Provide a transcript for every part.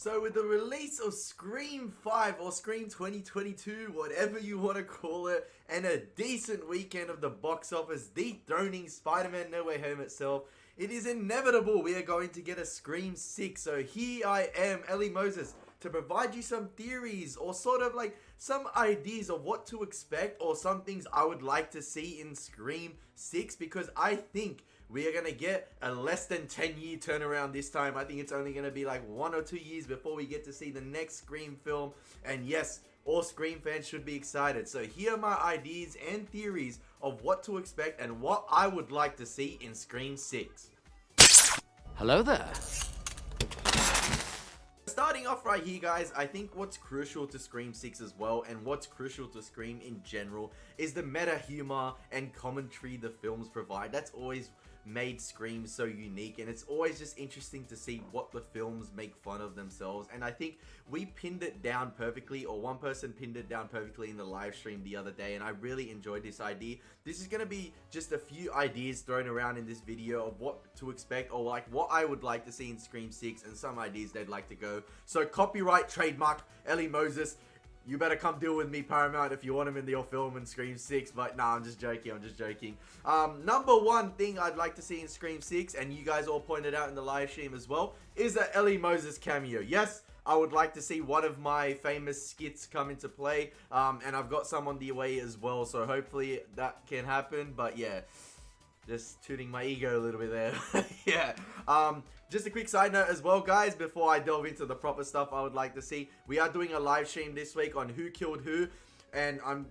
So with the release of Scream 5 or Scream 2022, whatever you want to call it, and a decent weekend of the box office dethroning Spider-Man No Way Home itself, it is inevitable we are going to get a Scream 6. So here I am, Ellie Moses, to provide you some theories or sort of like some ideas of what to expect or some things I would like to see in Scream 6, because I think we are going to get a less than 10-year turnaround this time. I think it's only going to be like 1 or 2 years before we get to see the next Scream film. And yes, all Scream fans should be excited. So here are my ideas and theories of what to expect and what I would like to see in Scream 6. Hello there. Starting off right here, guys, I think what's crucial to Scream 6 as well, and what's crucial to Scream in general, is the meta humor and commentary the films provide. That's always made Scream so unique, and it's always just interesting to see what the films make fun of themselves. And I think we pinned it down perfectly, or one person pinned it down perfectly in the live stream the other day, and I really enjoyed this idea. This is going to be just a few ideas thrown around in this video of what to expect, or like what I would like to see in Scream 6, and some ideas they'd like to go. So copyright, trademark, Ellie Moses, you better come deal with me, Paramount, if you want him in your film in Scream 6. But nah, I'm just joking. Number one thing I'd like to see in Scream 6, and you guys all pointed out in the live stream as well, is the Ellie Moses cameo. Yes, I would like to see one of my famous skits come into play, and I've got some on the way as well, so hopefully that can happen. But yeah, just tooting my ego a little bit there. Yeah. Just a quick side note as well, guys, before I delve into the proper stuff I would like to see. We are doing a live stream this week on Who Killed Who, and I'm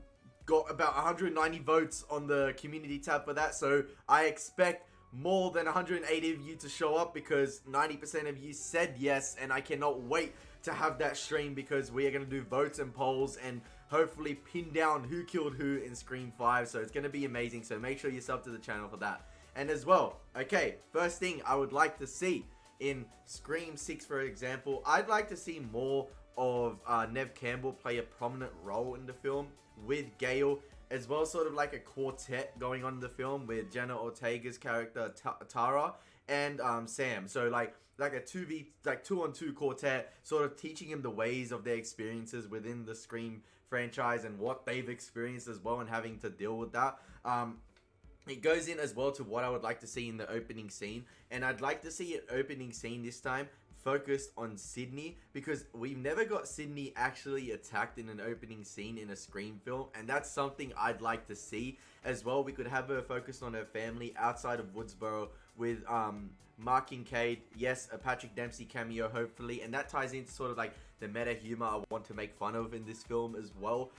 got about 190 votes on the community tab for that, so I expect more than 180 of you to show up, because 90% of you said yes, and I cannot wait to have that stream, because we are going to do votes and polls and hopefully pin down who killed who in Scream 5, so it's going to be amazing. So make sure you sub to the channel for that. And as well, okay, first thing I would like to see in Scream 6, for example, I'd like to see more of Neve Campbell play a prominent role in the film with Gale, as well, sort of like a quartet going on in the film with Jenna Ortega's character Tara and Sam. So like a 2-on-2 quartet, sort of teaching him the ways of their experiences within the Scream franchise and what they've experienced as well, and having to deal with that. It goes in as well to what I would like to see in the opening scene, and I'd like to see an opening scene this time focused on Sydney, because we've never got Sydney actually attacked in an opening scene in a Scream film, and that's something I'd like to see as well. We could have her focused on her family outside of Woodsboro with Mark Kincaid, yes, a Patrick Dempsey cameo hopefully, and that ties into sort of like the meta humor I want to make fun of in this film as well.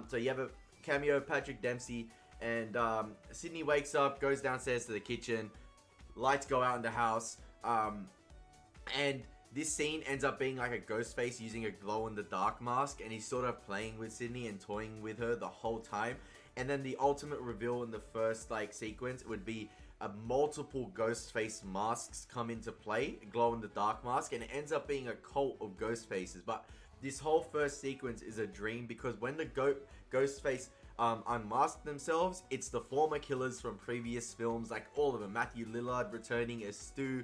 So you have a cameo of Patrick Dempsey, and Sydney wakes up, goes downstairs to the kitchen, lights go out in the house, and this scene ends up being like a Ghostface using a glow-in-the-dark mask, and he's sort of playing with Sydney and toying with her the whole time. And then the ultimate reveal in the first like sequence would be multiple Ghostface masks come into play, glow-in-the-dark mask, and it ends up being a cult of Ghostfaces. But this whole first sequence is a dream, because when the Ghostface unmask themselves, it's the former killers from previous films, like all of them. Matthew Lillard returning as Stu,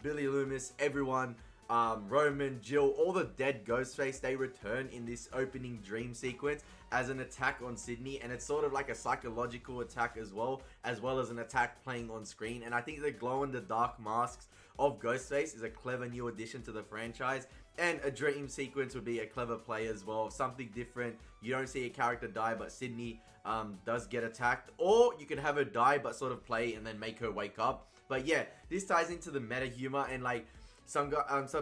Billy Loomis, everyone, Roman, Jill, all the dead Ghostface, they return in this opening dream sequence as an attack on Sydney, and it's sort of like a psychological attack as well as an attack playing on screen. And I think the glow-in-the-dark masks of Ghostface is a clever new addition to the franchise, and a dream sequence would be a clever play as well, something different. You don't see a character die, but Sydney does get attacked, or you can have her die but sort of play and then make her wake up. But yeah, this ties into the meta humor, and like some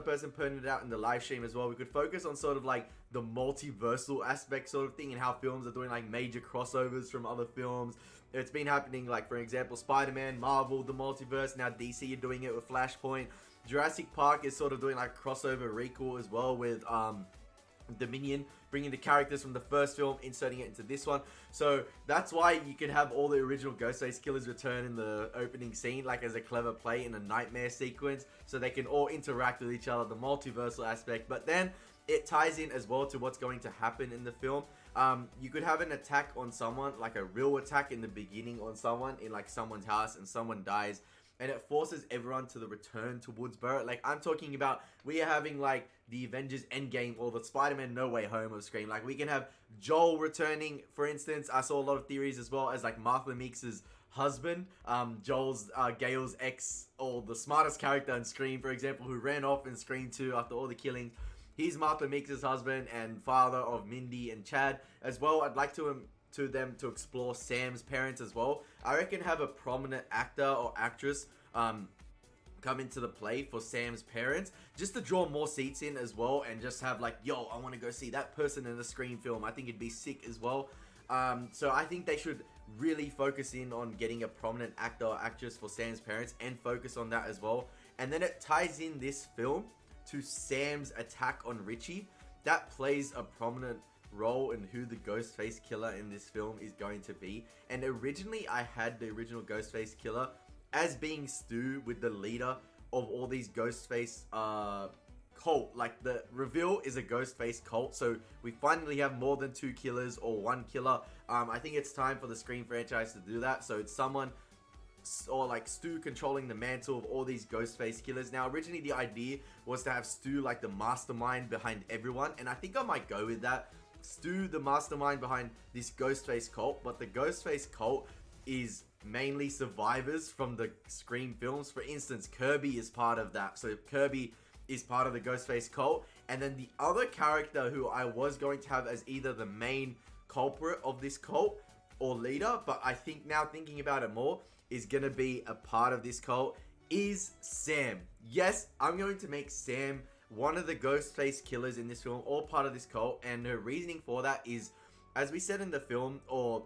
person pointed out in the live stream as well, we could focus on sort of like the multiversal aspect sort of thing, and how films are doing like major crossovers from other films. It's been happening, like for example Spider-Man, Marvel, the multiverse, now DC are doing it with Flashpoint. Jurassic Park is sort of doing like crossover recall as well with Dominion, bringing the characters from the first film, inserting it into this one. So that's why you can have all the original Ghostface killers return in the opening scene, like as a clever play in a nightmare sequence, so they can all interact with each other, the multiversal aspect. But then it ties in as well to what's going to happen in the film. You could have an attack on someone, like a real attack in the beginning on someone in like someone's house, and someone dies, and it forces everyone to the return to Woodsboro. Like, I'm talking about, we are having, like, the Avengers Endgame or the Spider-Man No Way Home of Scream. Like, we can have Joel returning, for instance. I saw a lot of theories as well as, like, Martha Meeks' husband, Joel's, Gale's ex, or the smartest character in Scream, for example, who ran off in Scream 2 after all the killings. He's Martha Meeks' husband and father of Mindy and Chad. As well, I'd like them to explore Sam's parents as well. I reckon have a prominent actor or actress come into the play for Sam's parents, just to draw more seats in as well, and just have like, yo, I want to go see that person in the Scream film. I think it'd be sick as well. So I think they should really focus in on getting a prominent actor or actress for Sam's parents and focus on that as well. And then it ties in this film to Sam's attack on Richie. That plays a prominent role in who the Ghostface Killer in this film is going to be. And originally I had the original Ghostface Killer as being Stu, with the leader of all these Ghostface cult. Like, the reveal is a Ghostface cult, so we finally have more than 2 killers or 1 killer. I think it's time for the Scream franchise to do that. So it's someone, or like Stu, controlling the mantle of all these Ghostface killers. Now, originally the idea was to have Stu like the mastermind behind everyone, and I think I might go with that. Stu, the mastermind behind this Ghostface cult, but the Ghostface cult is mainly survivors from the Scream films. For instance, Kirby is part of that. So Kirby is part of the Ghostface cult. And then the other character who I was going to have as either the main culprit of this cult or leader, but I think now, thinking about it more, is going to be a part of this cult, is Sam. Yes, I'm going to make Sam one of the Ghostface killers in this film, all part of this cult. And her reasoning for that is, as we said in the film, or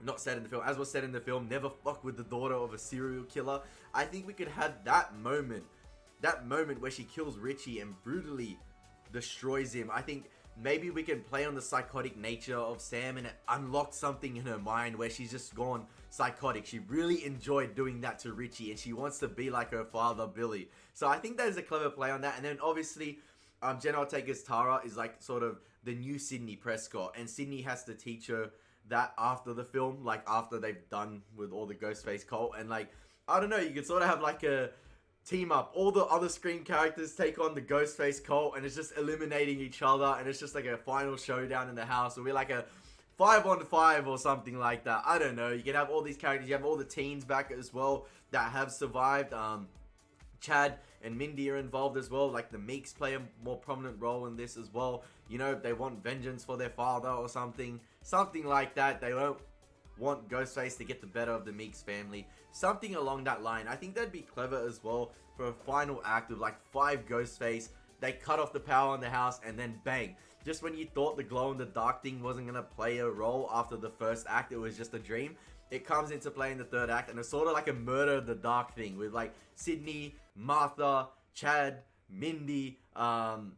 not said in the film, as was said in the film, never fuck with the daughter of a serial killer. I think we could have that moment where she kills Richie and brutally destroys him. I think maybe we can play on the psychotic nature of Sam, and it unlocked something in her mind where she's just gone psychotic. She really enjoyed doing that to Richie, and she wants to be like her father, Billy. So I think that is a clever play on that. And then obviously, Jenna Ortega's Tara is like sort of the new Sydney Prescott, and Sydney has to teach her that after the film, like after they've done with all the Ghostface cult. And like, I don't know, you could sort of have like a team up. All the other Scream characters take on the Ghostface cult, and it's just eliminating each other, and it's just like a final showdown in the house. It'll be like a 5-on-5 or something like that. I don't know. You can have all these characters. You have all the teens back as well that have survived. Chad and Mindy are involved as well. Like, the Meeks play a more prominent role in this as well. You know, they want vengeance for their father or something like that. They don't want Ghostface to get the better of the Meeks family. Something along that line. I think that'd be clever as well for a final act of like 5 Ghostface. They cut off the power in the house, and then bang. Just when you thought the glow-in-the-dark thing wasn't going to play a role after the first act, it was just a dream, it comes into play in the third act, and it's sort of like a murder in the dark thing with like Sydney, Martha, Chad, Mindy, and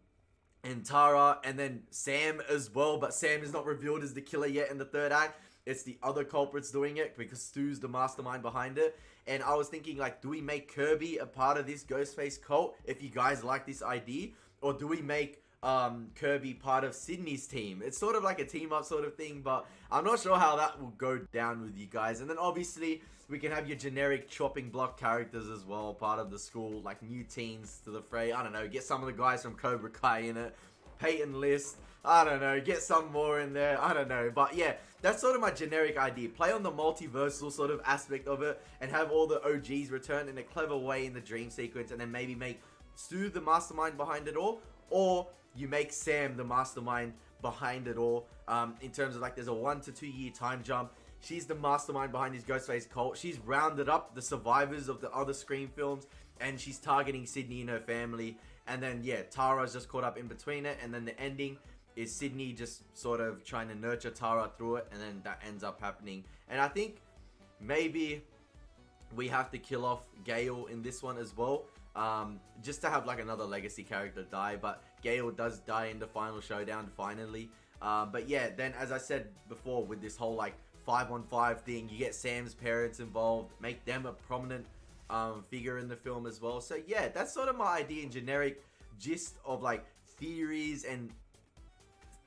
Tara, and then Sam as well. But Sam is not revealed as the killer yet in the third act. It's the other culprits doing it because Stu's the mastermind behind it. And I was thinking, like, do we make Kirby a part of this Ghostface cult if you guys like this idea? Or do we make Kirby part of Sydney's team? It's sort of like a team up sort of thing, but I'm not sure how that will go down with you guys. And then obviously we can have your generic chopping block characters as well, part of the school, like new teens to the fray. I don't know, get some of the guys from Cobra Kai in it, Peyton List, I don't know, get some more in there, I don't know. But yeah, that's sort of my generic idea. Play on the multiversal sort of aspect of it and have all the OGs return in a clever way in the dream sequence, and then maybe make Stu the mastermind behind it all, or you make Sam the mastermind behind it all. In terms of like, there's a 1 to 2 year time jump. She's the mastermind behind this Ghostface cult. She's rounded up the survivors of the other Scream films, and she's targeting Sydney and her family. And then yeah, Tara's just caught up in between it, and then the ending is Sydney just sort of trying to nurture Tara through it, and then that ends up happening. And I think maybe we have to kill off Gale in this one as well, just to have like another legacy character die. But Gale does die in the final showdown finally. But yeah, then as I said before, with this whole like 5-on-5 thing, you get Sam's parents involved, make them a prominent figure in the film as well. So yeah, that's sort of my idea in generic gist of like theories and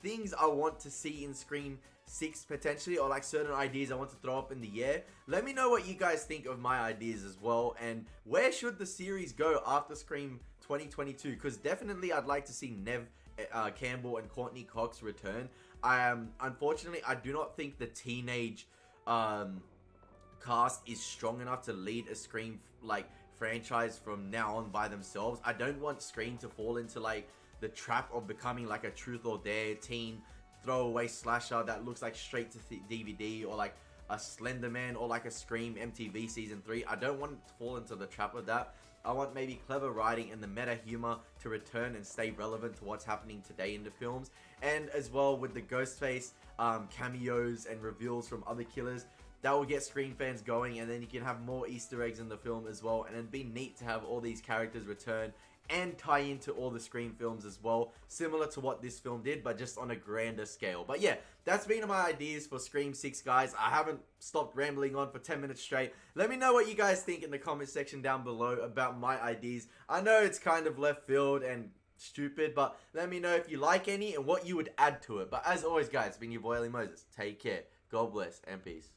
things I want to see in Scream 6 potentially, or like certain ideas I want to throw up in the air. Let me know what you guys think of my ideas as well, and where should the series go after Scream 2022, because definitely I'd like to see Nev Campbell and Courtney Cox return. Unfortunately, I do not think the teenage cast is strong enough to lead a Scream like franchise from now on by themselves. I don't want Scream to fall into like the trap of becoming like a Truth or Dare teen throwaway slasher that looks like straight to DVD, or like a Slender Man, or like a Scream MTV season 3. I don't want it to fall into the trap of that. I want maybe clever writing and the meta humor to return and stay relevant to what's happening today in the films, and as well with the Ghostface cameos and reveals from other killers. That will get Scream fans going, and then you can have more Easter eggs in the film as well, and it'd be neat to have all these characters return and tie into all the Scream films as well, similar to what this film did, but just on a grander scale. But yeah, that's been my ideas for Scream 6, guys. I haven't stopped rambling on for 10 minutes straight. Let me know what you guys think in the comment section down below about my ideas. I know it's kind of left field and stupid, but let me know if you like any and what you would add to it. But as always, guys, it's been your boy Ali Moses. Take care. God bless and peace.